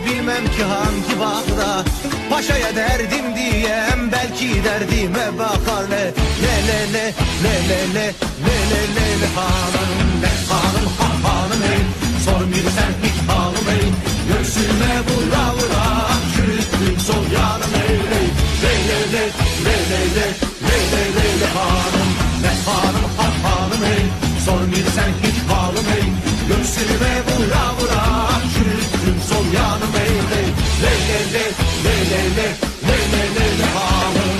bilmem ki hangi bağda paşaya derdim diyem, belki derdime bakar. Le le le le le le le le le hanım, ne hanım hanım ey, sormuyorsan hiç hanım ey, göğsüme vura vura çürüttüm sol yanım ey. Le le le le le le le le le le hanım, ne hanım hanım ey, sormuyorsan hiç hanım ey, göğsüme vura vura çürüttüm sol yanım ey. Le le le le le le le le le le hanım.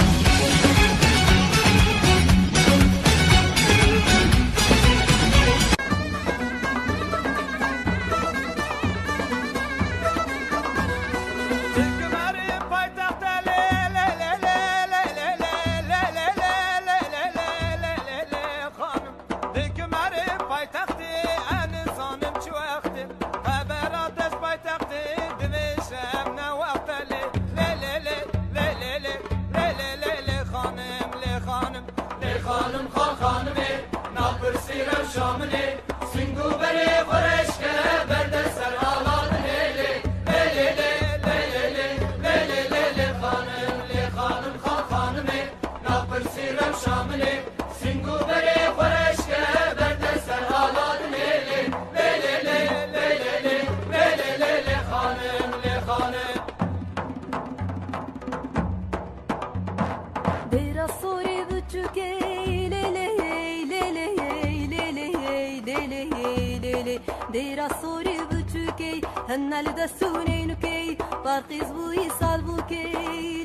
Dera sori buçukey, hennal da suney nukey, barqiz bu isal bukey.